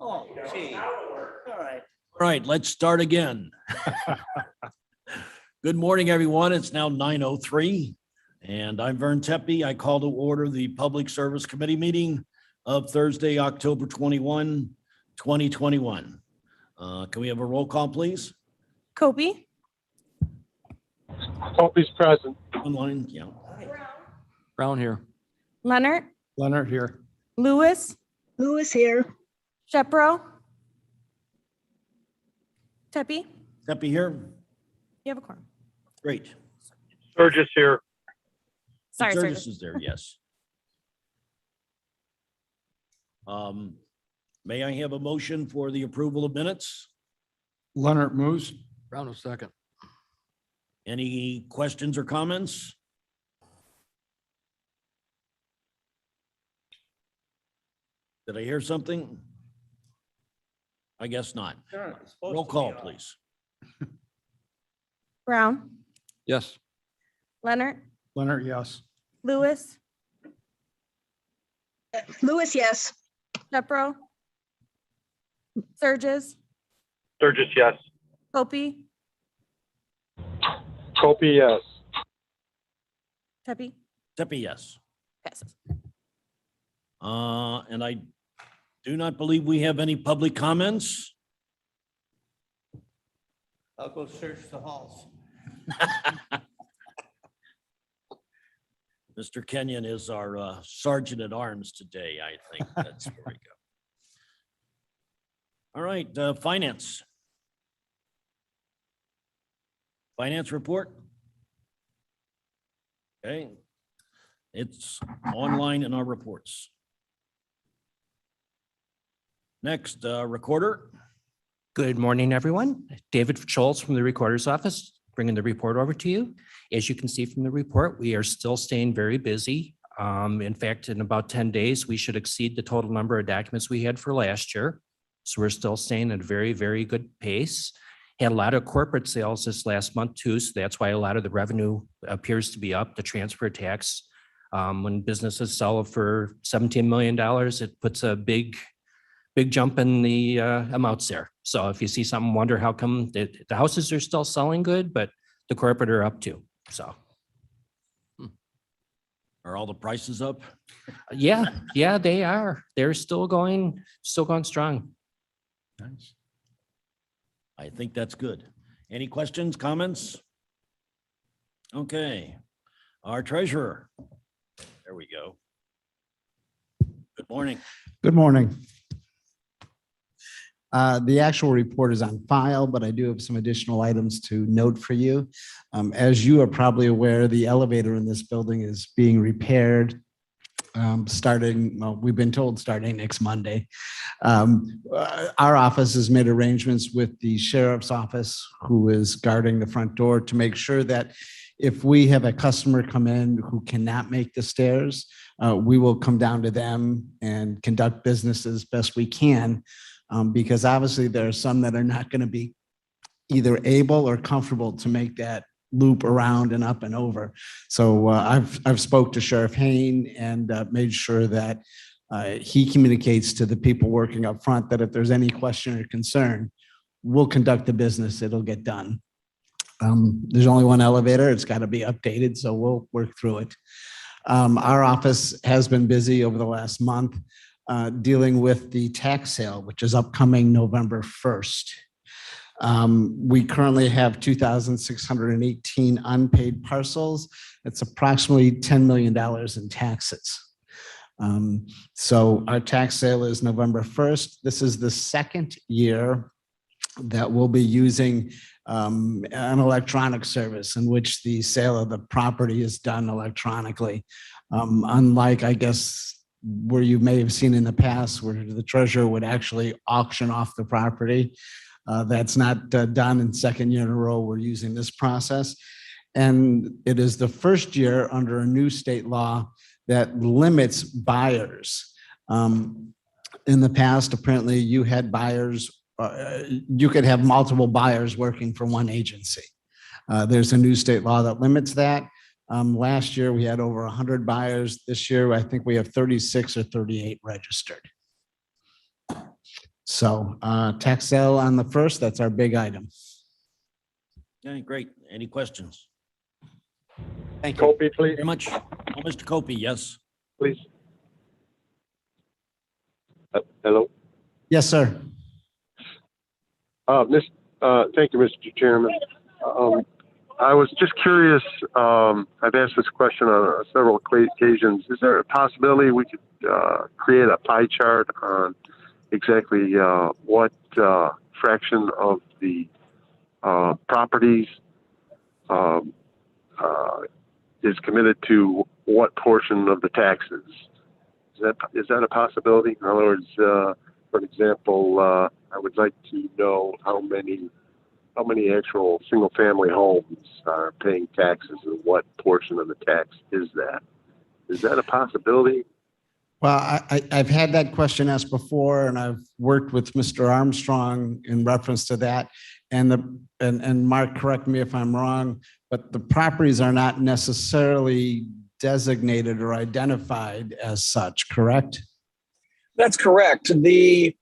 Oh, gee. All right. All right, let's start again. Good morning, everyone. It's now 9:03, and I'm Vern Tepe. I call to order the Public Service Committee meeting of Thursday, October 21, 2021. Can we have a roll call, please? Kobe, Opie's present. Online, yeah. Brown here. Leonard, Leonard here. Lewis, Lewis here. Shepro, Tepe, Tepe here. you have a quorum. Great. Sturgis here. Sorry, sir. Sturgis is there, yes. May I have a motion for the approval of minutes? Leonard moves. Brown will second. Any questions or comments? Did I hear something? I guess not. Roll call, please. Brown, Yes. Leonard, Leonard, yes. Lewis, Lewis, yes. Shepro, Sturgis, Sturgis, yes. Kobe, Copy, yes. Tepe, Tepe, yes. passes. And I do not believe we have any public comments. I'll go search the halls. Mr. Kenyon is our sergeant at arms today, I think. That's where we go. All right, finance. Finance report. Okay. It's online in our reports. Next, recorder. Good morning, everyone. David Schultz from the Recorder's Office, bringing the report over to you. As you can see from the report, we are still staying very busy. In fact, in about 10 days, we should exceed the total number of documents we had for last year. So we're still staying at a very, very good pace. Had a lot of corporate sales this last month too, so that's why a lot of the revenue appears to be up. The transfer tax, when businesses sell for $17 million, it puts a big jump in the amounts there. So if you see something, wonder how come the houses are still selling good, but the corporate are up too. So Are all the prices up? yeah, they are. They're still going strong. Nice. I think that's good. Any questions, comments? Okay, our treasurer. There we go. Good morning. Good morning. The actual report is on file, but I do have some additional items to note for you. As you are probably aware, the elevator in this building is being repaired we've been told starting next Monday. Our office has made arrangements with the sheriff's office, who is guarding the front door, to make sure that if we have a customer come in who cannot make the stairs, we will come down to them and conduct business as best we can. Because obviously there are some that are not going to be either able or comfortable to make that loop around and up and over. So I've spoke to Sheriff Hain and made sure that he communicates to the people working up front that if there's any question or concern, we'll conduct the business, it'll get done. There's only one elevator, it's got to be updated, so we'll work through it. Our office has been busy over the last month dealing with the tax sale, which is upcoming November 1st. We currently have 2,618 unpaid parcels. It's approximately $10 million in taxes. So our tax sale is November 1st. This is the second year that we'll be using an electronic service in which the sale of the property is done electronically. Unlike, I guess, where you may have seen in the past where the treasurer would actually auction off the property. That's not done, in second year in a row we're using this process. And it is the first year under a new state law that limits buyers. In the past, apparently you had buyers, you could have multiple buyers working for one agency. There's a new state law that limits that. Last year we had over 100 buyers. This year I think we have 36 or 38 registered. So tax sale on the 1st, that's our big item. Okay, great. Any questions? Thank you. Copy, please, Very much. Oh, Mr. Copey, yes. please. Hello. Yes, sir. Thank you, Mr. Chairman. I was just curious, I've asked this question on several occasions. Is there a possibility we could create a pie chart on exactly what fraction of the properties is committed to what portion of the taxes? Is that a possibility? In other words, for example, I would like to know how many actual single-family homes are paying taxes and what portion of the tax is that? Is that a possibility? Well, I've had that question asked before, and I've worked with Mr. Armstrong in reference to that. And Mark, correct me if I'm wrong, but the properties are not necessarily designated or identified as such, correct? That's correct. The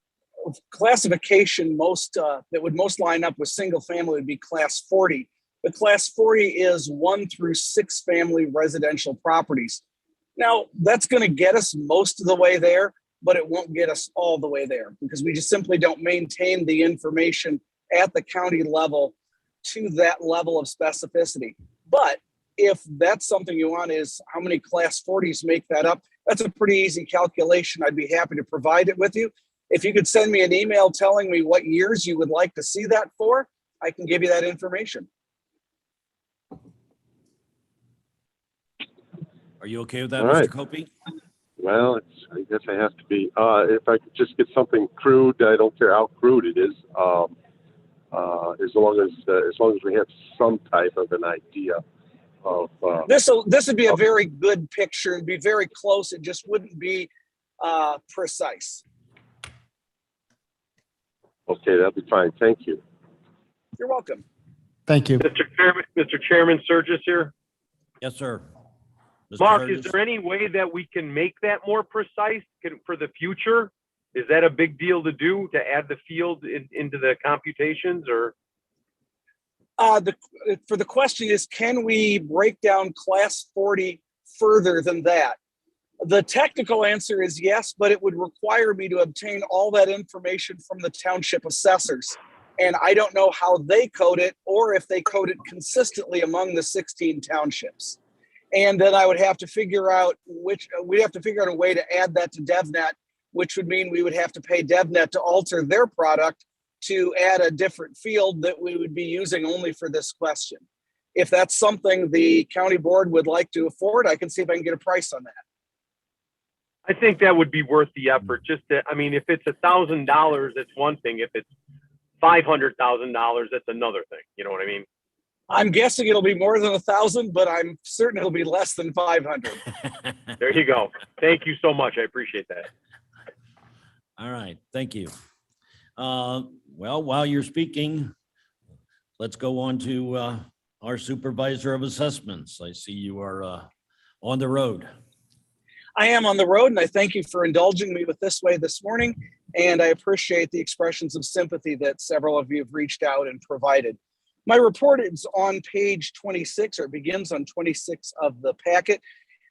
classification that would most line up with single family would be class 40. But class 40 is 1 through 6 family residential properties. Now, that's going to get us most of the way there, but it won't get us all the way there because we just simply don't maintain the information at the county level to that level of specificity. But if that's something you want, is how many class 40s make that up, that's a pretty easy calculation. I'd be happy to provide it with you. If you could send me an email telling me what years you would like to see that for, I can give you that information. Are you okay with that, All right. Mr. Copey? Well, I guess I have to be. If I could just get something crude, I don't care how crude it is. As long as we have some type of an idea of. This would be a very good picture. It'd be very close. It just wouldn't be precise. Okay, that'll be fine. Thank you. You're welcome. Thank you. Mr. Chairman, Sturgis here. Yes, sir. Mr. Mark, is Burgess? there any way that we can make that more precise for the future? Is that a big deal to do, to add the field into the computations, or? For the question is, can we break down class 40 further than that? The technical answer is yes, but it would require me to obtain all that information from the township assessors. And I don't know how they code it or if they code it consistently among the 16 townships. And then I would have to figure out we'd have to figure out a way to add that to DevNet, which would mean we would have to pay DevNet to alter their product to add a different field that we would be using only for this question. If that's something the county board would like to afford, I can see if I can get a price on that. I think that would be worth the effort. If it's $1,000, it's one thing. If it's $500,000, that's another thing. You know what I mean? I'm guessing it'll be more than 1,000, but I'm certain it'll be less than 500. There you go. Thank you so much. I appreciate that. All right, thank you. Well, while you're speaking, let's go on to our Supervisor of Assessments. I see you are on the road. I am on the road, and I thank you for indulging me with this way this morning, and I appreciate the expressions of sympathy that several of you have reached out and provided. My report is on page 26, or it begins on 26 of the packet,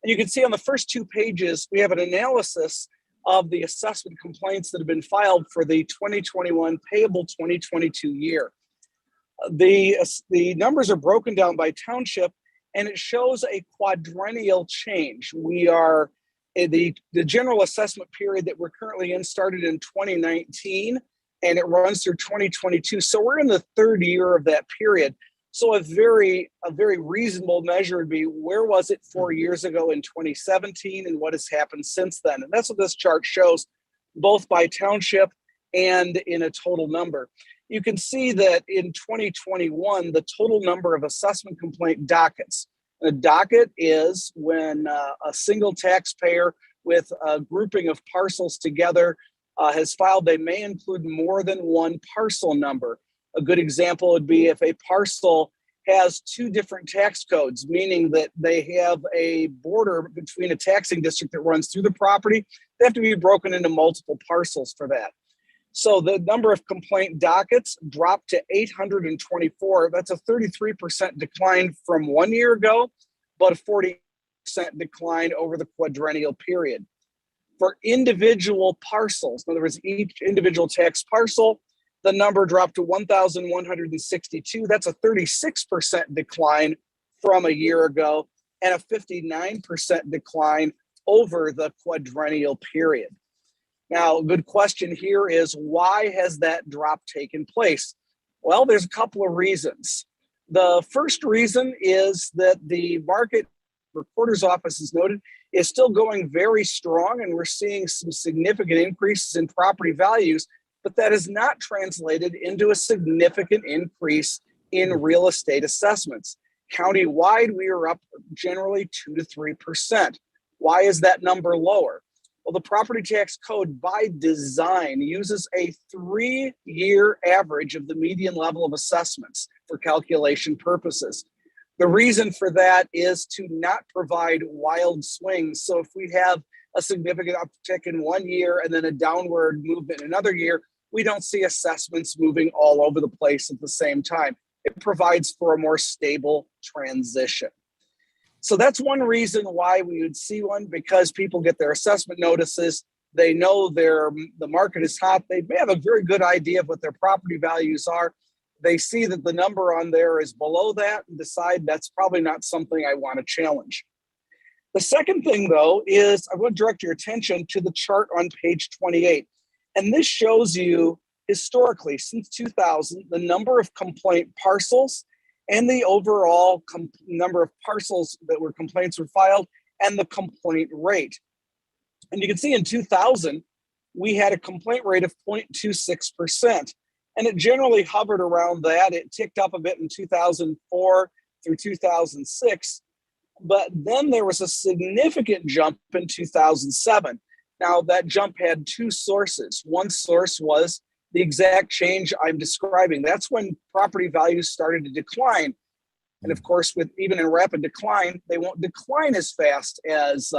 and you can see on the first 2 pages, we have an analysis of the assessment complaints that have been filed for the 2021 payable 2022 year. The numbers are broken down by township, and it shows a quadrennial change. We are the general assessment period that we're currently in started in 2019, and it runs through 2022. So we're in the 3rd year of that period. So a very reasonable measure would be, where was it 4 years ago in 2017, and what has happened since then? And that's what this chart shows, both by township and in a total number. You can see that in 2021, the total number of assessment complaint dockets. A docket is when a single taxpayer with a grouping of parcels together has filed. They may include more than one parcel number. A good example would be if a parcel has 2 different tax codes, meaning that they have a border between a taxing district that runs through the property. They have to be broken into multiple parcels for that. So the number of complaint dockets dropped to 824. That's a 33% decline from 1 year ago, but a 40% decline over the quadrennial period. For individual parcels, in other words, each individual tax parcel, the number dropped to 1,162. That's a 36% decline from a year ago and a 59% decline over the quadrennial period. Now, a good question here is, why has that drop taken place? Well, there's a couple of reasons. The first reason is that the market, recorder's office has noted, is still going very strong, and we're seeing some significant increases in property values, but that is not translated into a significant increase in real estate assessments. Countywide, we are up generally 2 to 3%. Why is that number lower? Well, the property tax code by design uses a 3-year average of the median level of assessments for calculation purposes. The reason for that is to not provide wild swings. So if we have a significant uptick in 1 year and then a downward movement in another year, we don't see assessments moving all over the place at the same time. It provides for a more stable transition. So that's one reason why we would see one, because people get their assessment notices. They know the market is hot. They may have a very good idea of what their property values are. They see that the number on there is below that and decide that's probably not something I want to challenge. The second thing, though, is I want to direct your attention to the chart on page 28. And this shows you historically, since 2000, the number of complaint parcels and the overall number of parcels that were complaints were filed and the complaint rate. And you can see in 2000, we had a complaint rate of 0.26%. And it generally hovered around that. It ticked up a bit in 2004 through 2006. But then there was a significant jump in 2007. Now, that jump had two sources. One source was the exact change I'm describing. That's when property values started to decline. And of course, with even in rapid decline, they won't decline as fast as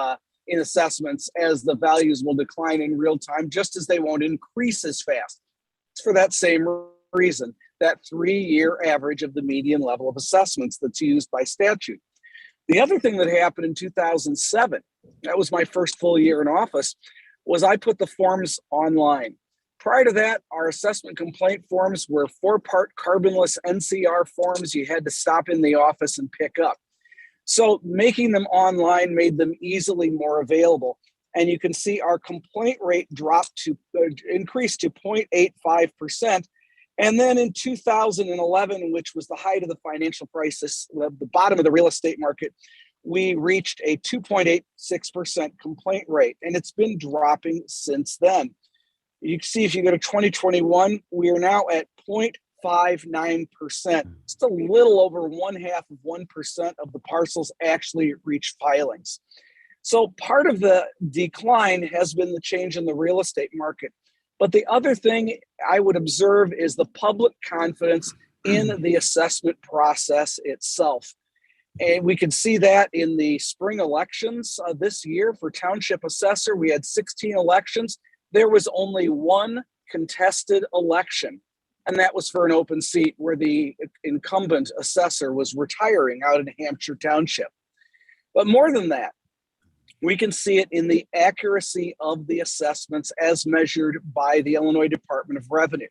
in assessments as the values will decline in real time, just as they won't increase as fast. It's for that same reason, that 3-year average of the median level of assessments that's used by statute. The other thing that happened in 2007, that was my first full year in office, was I put the forms online. Prior to that, our assessment complaint forms were 4-part carbonless NCR forms you had to stop in the office and pick up. So making them online made them easily more available. And you can see our complaint rate increased to 0.85%. And then in 2011, which was the height of the financial crisis, the bottom of the real estate market, we reached a 2.86% complaint rate. And it's been dropping since then. You can see if you go to 2021, we are now at 0.59%. Just a little over 0.5% of the parcels actually reach filings. So part of the decline has been the change in the real estate market. But the other thing I would observe is the public confidence in the assessment process itself. And we can see that in the spring elections this year for township assessor. We had 16 elections. There was only one contested election, and that was for an open seat where the incumbent assessor was retiring out in Hampshire Township. But more than that, we can see it in the accuracy of the assessments as measured by the Illinois Department of Revenue.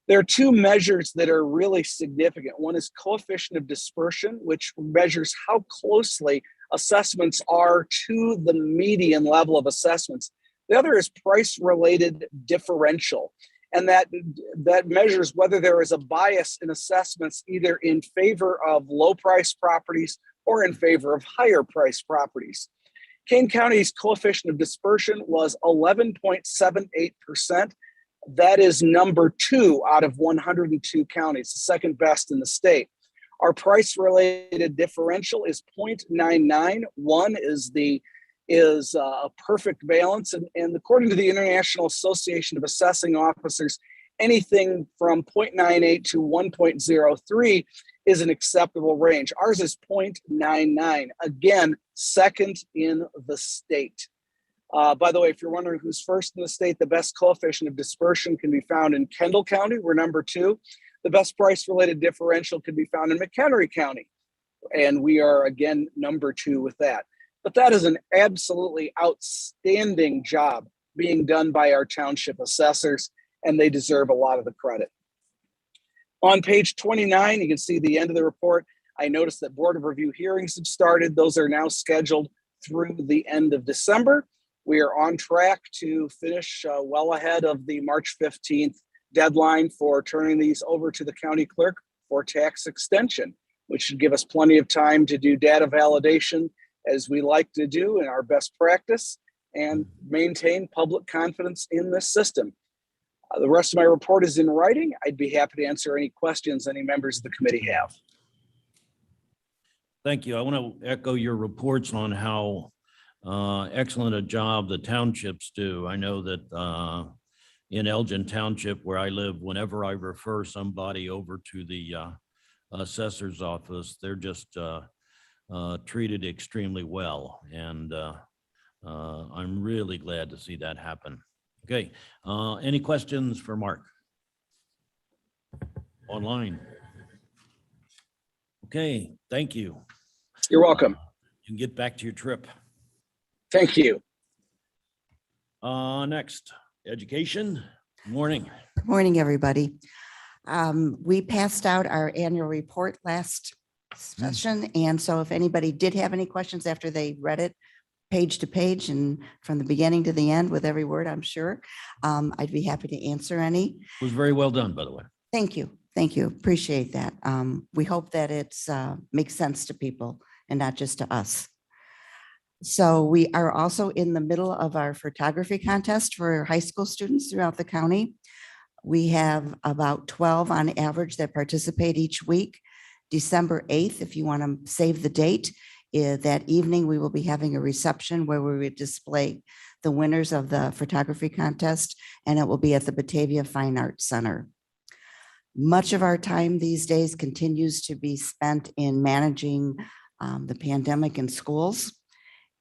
There are two measures that are really significant. One is coefficient of dispersion, which measures how closely assessments are to the median level of assessments. The other is price-related differential, and that measures whether there is a bias in assessments either in favor of low-price properties or in favor of higher-price properties. Kane County's coefficient of dispersion was 11.78%. That is number 2 out of 102 counties, the second best in the state. Our price-related differential is 0.99. 1 is a perfect balance. And according to the International Association of Assessing Officers, anything from 0.98 to 1.03 is an acceptable range. Ours is 0.99. Again, second in the state. By the way, if you're wondering who's first in the state, the best coefficient of dispersion can be found in Kendall County. We're number 2. The best price-related differential can be found in McHenry County. And we are, again, number 2 with that. But that is an absolutely outstanding job being done by our township assessors, and they deserve a lot of the credit. On page 29, you can see the end of the report. I noticed that Board of Review hearings have started. Those are now scheduled through the end of December. We are on track to finish well ahead of the March 15th deadline for turning these over to the county clerk for tax extension, which should give us plenty of time to do data validation as we like to do in our best practice and maintain public confidence in this system. The rest of my report is in writing. I'd be happy to answer any questions any members of the committee have. Thank you. I want to echo your reports on how excellent a job the townships do. I know that in Elgin Township, where I live, whenever I refer somebody over to the assessor's office, they're just treated extremely well. And I'm really glad to see that happen. Okay, any questions for Mark? Online. Okay, thank you. You're welcome. You can get back to your trip. Thank you. Next, education. Morning. Good morning, everybody. We passed out our annual report last session, and so if anybody did have any questions after they read it, page to page and from the beginning to the end with every word, I'm sure, I'd be happy to answer any. It was very well done, by the way. Thank you. Thank you. Appreciate that. We hope that it's makes sense to people and not just to us. So we are also in the middle of our photography contest for high school students throughout the county. We have about 12 on average that participate each week. December 8th, if you want to save the date, that evening we will be having a reception where we would display the winners of the photography contest, and it will be at the Batavia Fine Arts Center. Much of our time these days continues to be spent in managing the pandemic in schools.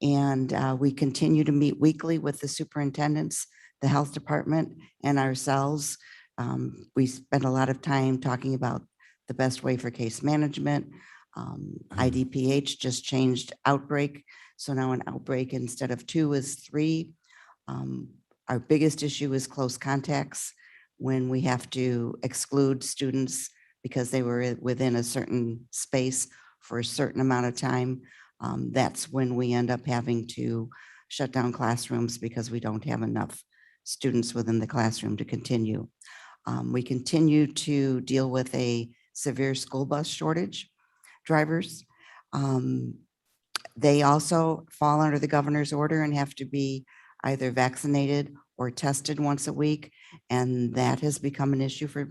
And we continue to meet weekly with the superintendents, the health department, and ourselves. We spend a lot of time talking about the best way for case management. IDPH just changed outbreak. So now an outbreak instead of 2 is 3. Our biggest issue is close contacts, when we have to exclude students because they were within a certain space for a certain amount of time. That's when we end up having to shut down classrooms because we don't have enough students within the classroom to continue. We continue to deal with a severe school bus shortage, drivers. They also fall under the governor's order and have to be either vaccinated or tested once a week. And that has become an issue for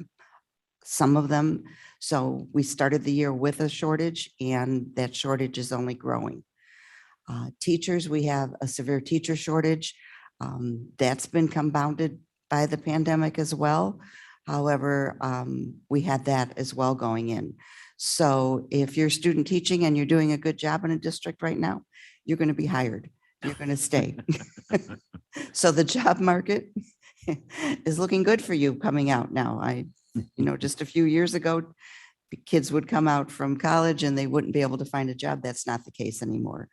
some of them. So we started the year with a shortage, and that shortage is only growing. Teachers, we have a severe teacher shortage. That's been compounded by the pandemic as well. However, we had that as well going in. So if you're student teaching and you're doing a good job in a district right now, you're going to be hired. You're going to stay. So the job market is looking good for you coming out now. Just a few years ago, kids would come out from college and they wouldn't be able to find a job. That's not the case anymore.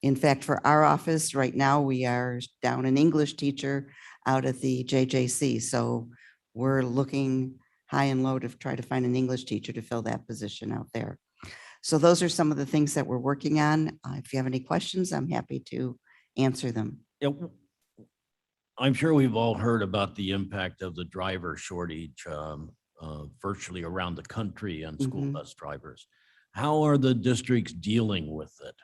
In fact, for our office right now, we are down an English teacher out at the JJC. So we're looking high and low to try to find an English teacher to fill that position out there. So those are some of the things that we're working on. If you have any questions, I'm happy to answer them. Yeah, I'm sure we've all heard about the impact of the driver shortage virtually around the country on school Mhm. bus drivers. How are the districts dealing with it?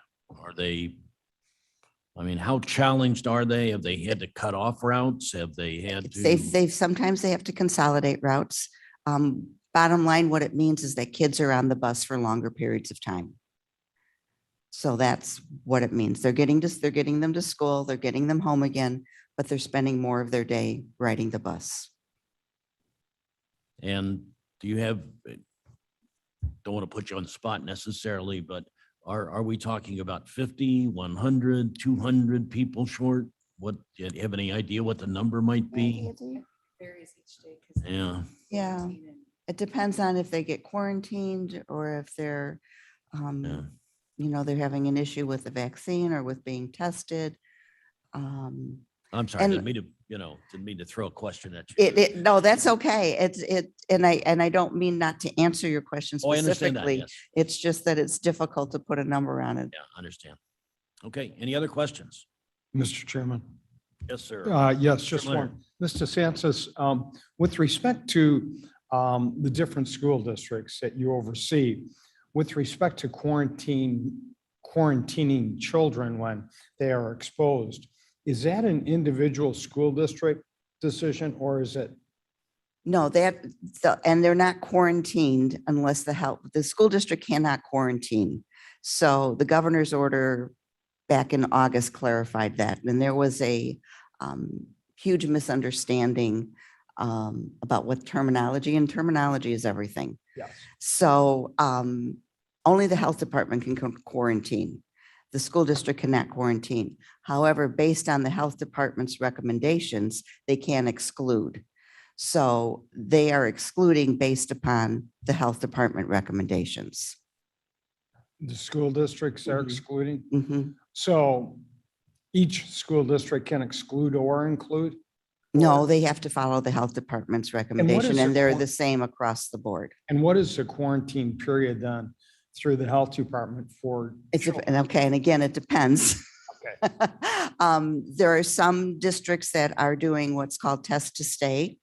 How challenged are they? Have they had to cut off routes? Have they had to? Sometimes they have to consolidate routes. Bottom line, what it means is that kids are on the bus for longer periods of time. So that's what it means. They're getting them to school, they're getting them home again, but they're spending more of their day riding the bus. And do you have, don't want to put you on the spot necessarily, but are we talking about 50, 100, 200 people short? What, do you have any idea what the number might be? Varies each day. Yeah, Yeah, it depends on if they get quarantined or if they're, yeah. they're having an issue with the vaccine or with being tested. I'm sorry, And- didn't mean to throw a question at you. No, that's okay. And I don't mean not to answer your question Oh, I understand that, specifically. yes. It's just that it's difficult to put a number on it. Yeah, I understand. Okay, any other questions? Mr. Chairman. Yes, sir. Yes, just Leonard. one. Mr. Sanchez, with respect to the different school districts that you oversee, with respect to quarantining children when they are exposed, is that an individual school district decision or is it? No, and they're not quarantined unless the school district cannot quarantine. So the governor's order back in August clarified that. And there was a huge misunderstanding about what terminology, and terminology is everything. Yes. So only the health department can quarantine. The school district cannot quarantine. However, based on the health department's recommendations, they can exclude. So they are excluding based upon the health department recommendations. The school districts are Mhm. excluding? Mhm. So each school district can exclude or include? No, they have to follow the health department's recommendation, is the and they're quar- the same across the board. And what is the quarantine period then through the health department for? children? Okay, and again, it depends. Okay. There are some districts that are doing what's called test to stay.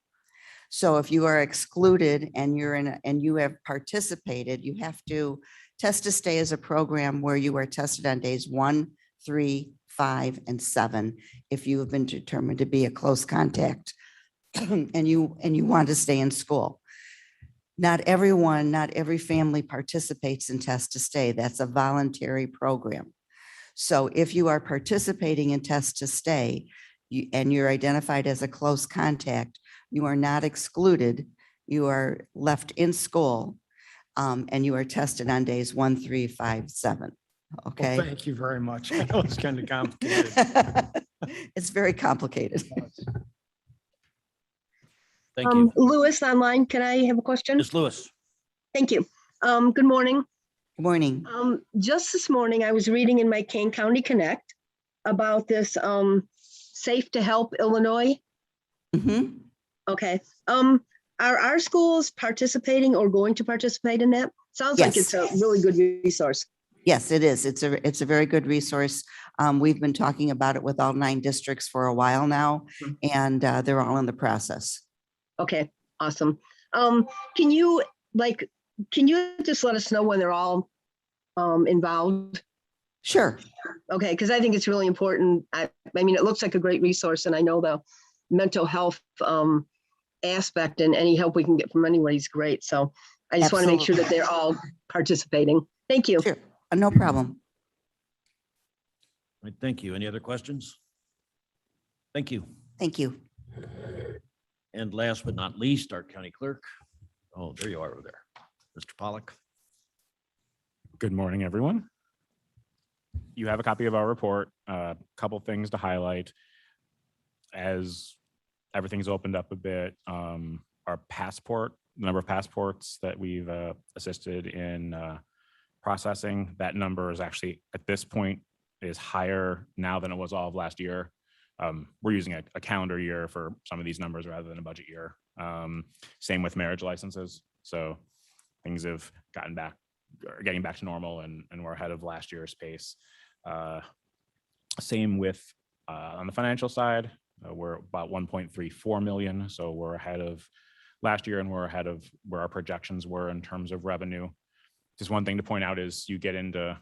So if you are excluded and and you have participated, you have to test to stay as a program where you are tested on days 1, 3, 5, and 7. If you have been determined to be a close contact and you want to stay in school. Not every family participates in test to stay. That's a voluntary program. So if you are participating in test to stay and you're identified as a close contact, you are not excluded. You are left in school and you are tested on days 1, 3, 5, 7. Okay. Well, thank you very much. I know it's kind of complicated. It's very complicated. Thank you. Lewis online, can I have a question? Ms. Lewis. Thank you. Good morning. Good morning. Just this morning, I was reading in my Kane County Connect about this Safe to Help Illinois. Mhm. Okay. Are our schools participating or going to participate in that? Sounds like Yes. it's a really good resource. Yes, it is. It's a very good resource. We've been talking about it with all 9 districts for a while now, and they're all in the process. Okay, awesome. Can you just let us know when they're all involved? Sure. Okay, because I think it's really important. I mean, it looks like a great resource, and I know the mental health aspect and any help we can get from anybody is great. So I just want to make sure that they're all participating. Thank you. Sure. No problem. All right, thank you. Any other questions? Thank you. Thank you. And last but not least, our county clerk. Oh, there you are over there. Mr. Pollock. Good morning, everyone. You have a copy of our report. A couple things to highlight. As everything's opened up a bit, our passport, the number of passports that we've assisted in processing, that number is actually at this point is higher now than it was all of last year. We're using a calendar year for some of these numbers rather than a budget year. Same with marriage licenses. So things have gotten back, or getting back to normal, and we're ahead of last year's pace. Same with on the financial side, we're about 1.34 million. So we're ahead of last year, and we're ahead of where our projections were in terms of revenue. Just one thing to point out is you get into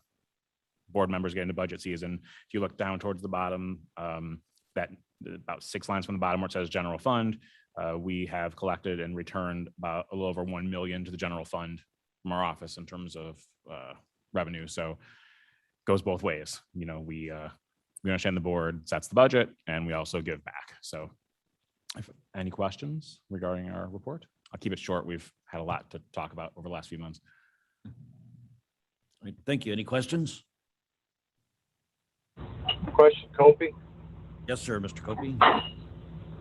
board members get into budget season. If you look down towards the bottom, that about 6 lines from the bottom where it says general fund, we have collected and returned about a little over 1 million to the general fund from our office in terms of revenue. So it goes both ways. You know, we understand the board sets the budget, and we also give back. So if any questions regarding our report, I'll keep it short. We've had a lot to talk about over the last few months. All right, thank you. Any questions? Question, Kopi? Yes, sir, Mr. Copey.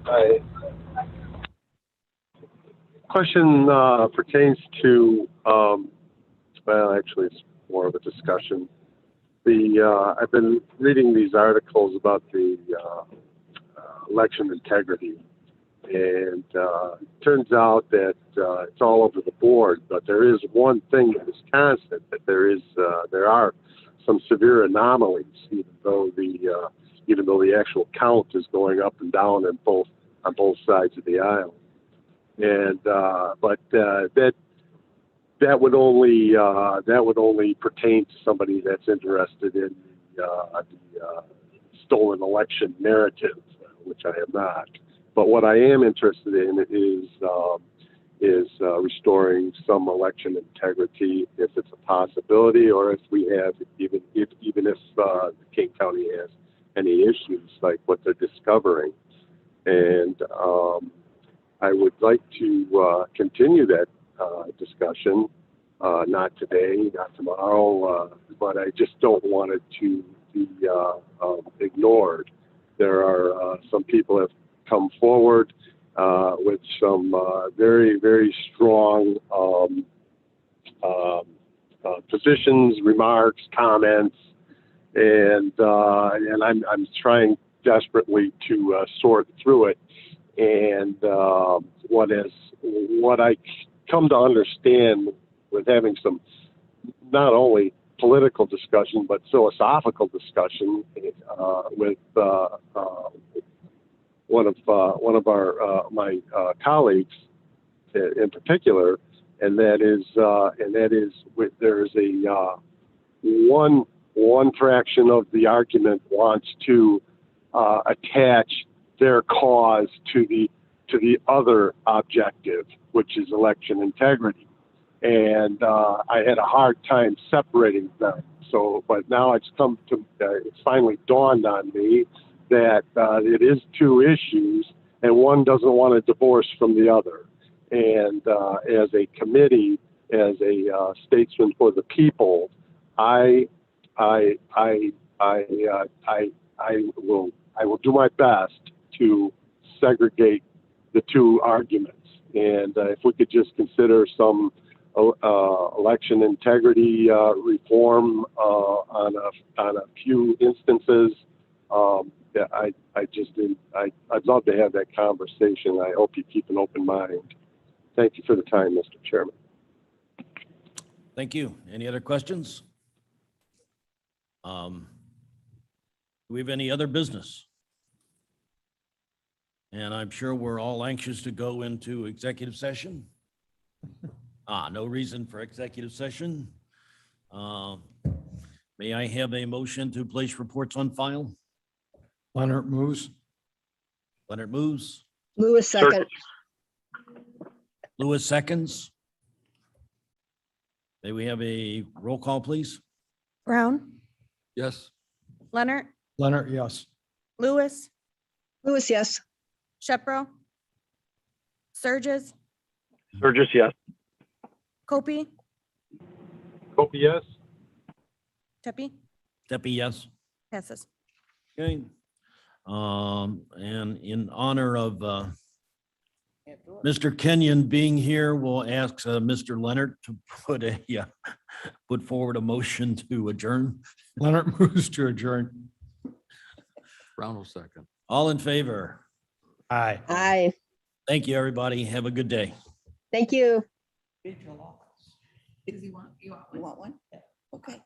Hi. Question pertains to, well, actually, it's more of a discussion. I've been reading these articles about the election integrity, and it turns out that it's all over the board. But there is one thing that is constant: that there are some severe anomalies, even though the actual count is going up and down on both sides of the aisle. And but that would only pertain to somebody that's interested in the stolen election narrative, which I am not. But what I am interested in is restoring some election integrity, if it's a possibility, or if we have, even if King County has any issues like what they're discovering. And I would like to continue that discussion, not today, not tomorrow, but I just don't want it to be ignored. There are some people have come forward with some very, very strong positions, remarks, comments, and I'm trying desperately to sort through it. And what I come to understand with having some not only political discussion but philosophical discussion with one of my colleagues in particular, and that is there's a one fraction of the argument wants to attach their cause to the other objective, which is election integrity. And I had a hard time separating them. So, but now it's finally dawned on me that it is two issues, and one doesn't want to divorce from the other. And as a committee, as a statesman for the people, I will do my best to segregate the two arguments. And if we could just consider some election integrity reform on a few instances, I'd love to have that conversation. I hope you keep an open mind. Thank you for the time, Mr. Chairman. Thank you. Any other questions? Do we have any other business? And I'm sure we're all anxious to go into executive session. No reason for executive session. May I have a motion to place reports on file? Leonard moves. Leonard moves. Lewis second. Lewis seconds. May we have a roll call, please? Brown, Yes. Leonard, Leonard, yes. Lewis, Lewis, yes. Shepro, Surges, Burgess, yes. Copey, Hope yes. Tepe, Tepe, yes. passes. Okay. And in honor of Mr. Kenyon being here, we'll ask Mr. Leonard to put forward a motion to adjourn. Leonard moves to adjourn. Brown will second. All in favor? Aye. Aye. Thank you, everybody. Have a good day. Thank you. Does he want, you want one? one? Okay.